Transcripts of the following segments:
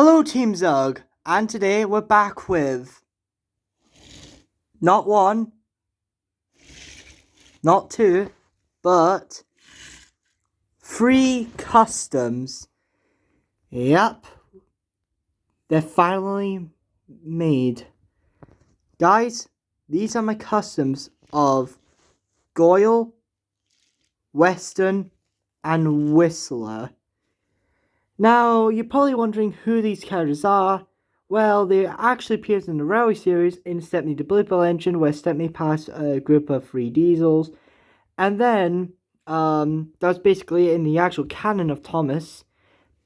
Hello Team Zug, and today we're back with not one, not two, but 3 customs. Yep, they're finally made. Guys, these are my customs of Goyle, Western, and Whistler. Now, you're probably wondering who these characters are. Well, they actually appeared in the Railway series in Stepney the Blipple Engine, where Stepney passed a group of 3 diesels. And then, that was basically in the actual canon of Thomas.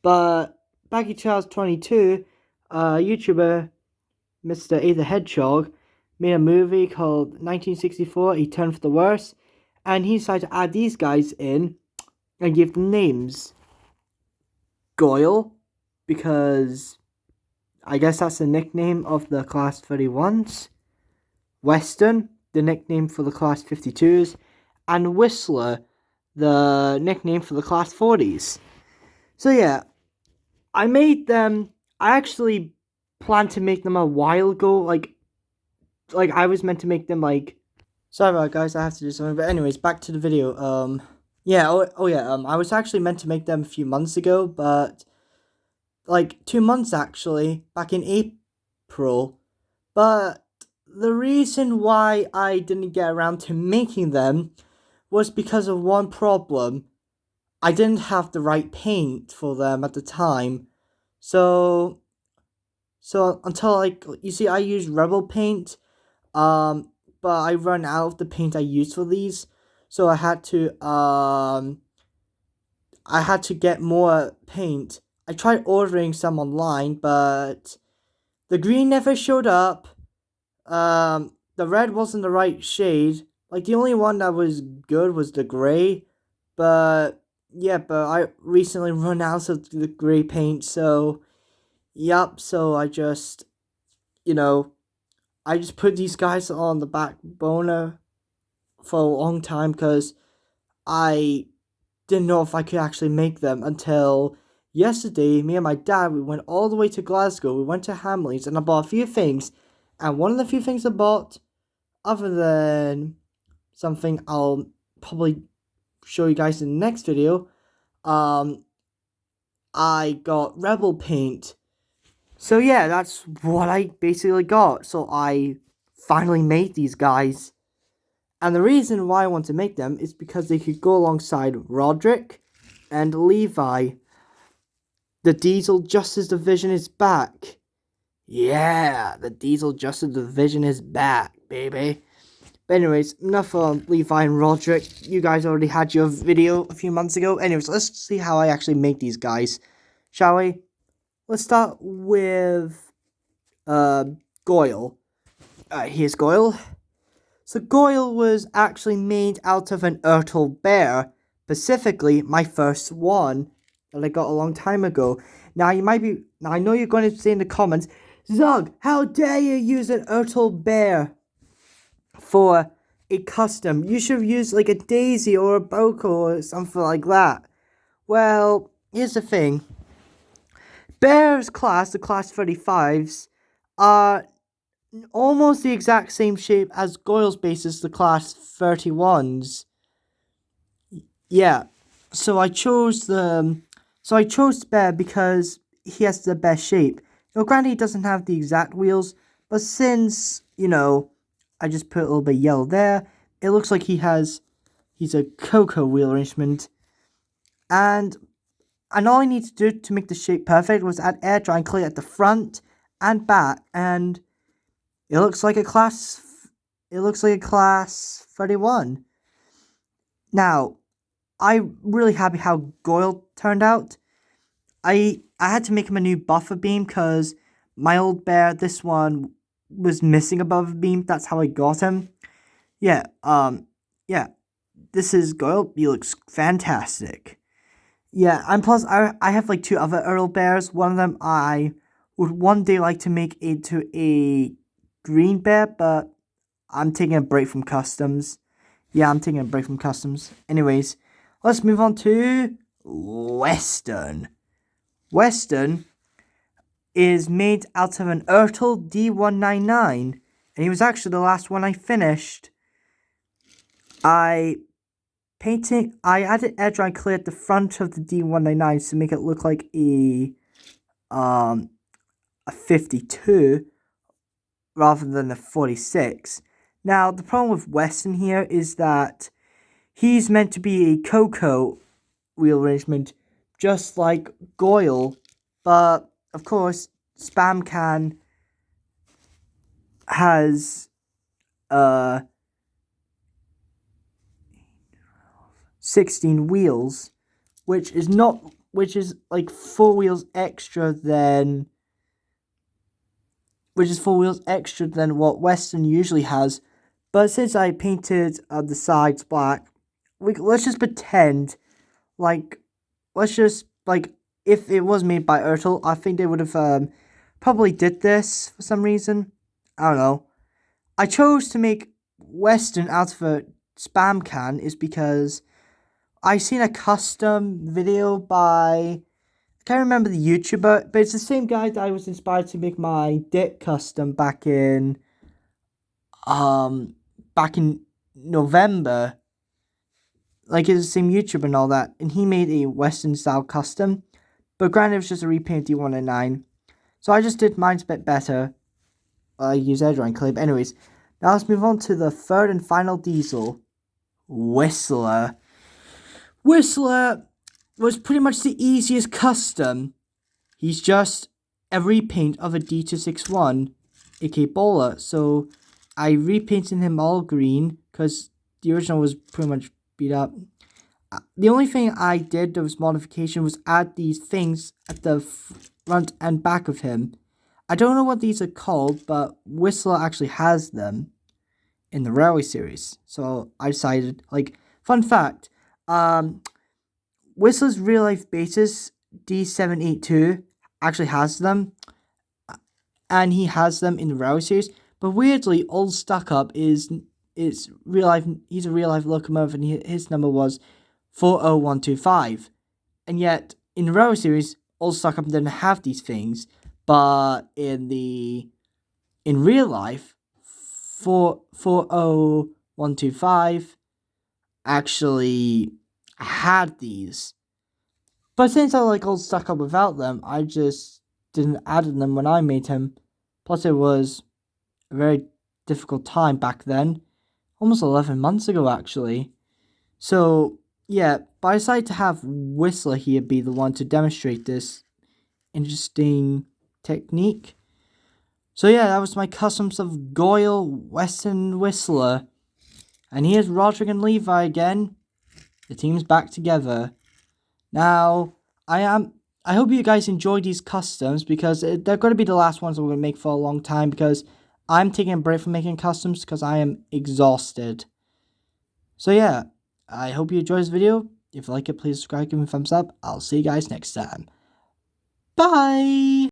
But back in 2022, YouTuber Mr. A the Hedgehog made a movie called 1964, A Turn for the Worse. And he decided to add these guys in and give them names. Goyle, because I guess that's the nickname of the Class 31s. Western, the nickname for the Class 52s. And Whistler, the nickname for the Class 40s. So yeah, I made them. I actually planned to make them a while ago. Like I was meant to make them like. Sorry about it, guys, I have to do something. But anyways, back to the video. Yeah. I was actually meant to make them a few months ago, but like 2 months actually, back in April. But the reason why I didn't get around to making them was because of one problem. I didn't have the right paint for them at the time. So until I used Rebel paint, but I run out of the paint I used for these. So I had to get more paint. I tried ordering some online, but the green never showed up. The red wasn't the right shade. Like, the only one that was good was the gray. But I recently run out of the gray paint, so so I just put these guys on the back burner for a long time because I didn't know if I could actually make them until yesterday. Me and my dad, we went all the way to Glasgow. We went to Hamleys and I bought a few things. And one of the few things I bought, other than something I'll probably show you guys in the next video, I got Rebel paint. So yeah, that's what I basically got. So I finally made these guys. And the reason why I want to make them is because they could go alongside Roderick and Levi. The Diesel Justice Division is back. Yeah, the Diesel Justice Division is back, baby. But anyways, enough on Levi and Roderick. You guys already had your video a few months ago. Anyways, let's see how I actually make these guys, shall we? Let's start with Goyle. Here's Goyle. So Goyle was actually made out of an ertl bear, specifically my first one that I got a long time ago. Now I know you're going to say in the comments, Zug, how dare you use an ertl bear for a custom? You should have used like a Daisy or a Boko or something like that. Well, here's the thing. Bear's class, the class 35s, are almost the exact same shape as Goyle's bases, the class 31s. Yeah, so I chose Bear because he has the best shape. Granted, he doesn't have the exact wheels, but since, I just put a little bit of yellow there, it looks like he's a Coco wheel arrangement. And all I need to do to make the shape perfect was add air dry and clay at the front and back, and it looks like a class 31. Now, I'm really happy how Goyle turned out. I had to make him a new buffer beam because my old bear, this one, was missing a buffer beam. That's how I got him. Yeah, this is Goyle. He looks fantastic. Yeah, and plus I have like 2 other Earl bears. One of them I would one day like to make into a green bear, but I'm taking a break from customs. Yeah, I'm taking a break from customs. Anyways, let's move on to Western. Western, is made out of an ertl D199, and he was actually the last one I finished. I added edge and clear at the front of the D199 to make it look like a 52 rather than a 46. Now, the problem with Weston here is that he's meant to be a Coco wheel arrangement, just like Goyle, but of course, Spam Can has 16 wheels, which is like 4 wheels extra than what Weston usually has. But since I painted the sides black, let's just pretend like if it was made by ertl, I think they would have probably did this for some reason. I don't know. I chose to make Weston out of a Spam Can is because I seen a custom video by, I can't remember the YouTuber, but it's the same guy that I was inspired to make my Dick custom back in November. Like, it's the same YouTuber and all that, and he made a Western style custom, but granted it was just a repaint D109, so I just did mine's a bit better. I use edge and clay, but anyways, now let's move on to the third and final diesel, Whistler. Whistler was pretty much the easiest custom. He's just a repaint of a D261, aka Bowler. So I repainted him all green because the original was pretty much beat up. The only thing I did that was modification was add these things at the front and back of him. I don't know what these are called, but Whistler actually has them in the Railway series. So I decided, like, fun fact, Whistler's real life basis D782 actually has them, and he has them in the Railway series. But weirdly, Old Stuck Up is real life. He's a real life locomotive, and his number was 40125. And yet in the Railway series, Old Stuck Up didn't have these things, but in real life, 40125 actually had these. But since I like Old Stuck Up without them, I just didn't add them when I made him. Plus it was a very difficult time back then. Almost 11 months ago actually. So yeah, but I decided to have Whistler here be the one to demonstrate this interesting technique. So yeah, that was my customs of Goyle, Weston, Whistler. And here's Roderick and Levi again. The team's back together. Now, I hope you guys enjoyed these customs because they're going to be the last ones I'm going to make for a long time because I'm taking a break from making customs because I am exhausted. So yeah, I hope you enjoyed this video. If you like it, please subscribe, give me a thumbs up. I'll see you guys next time. Bye!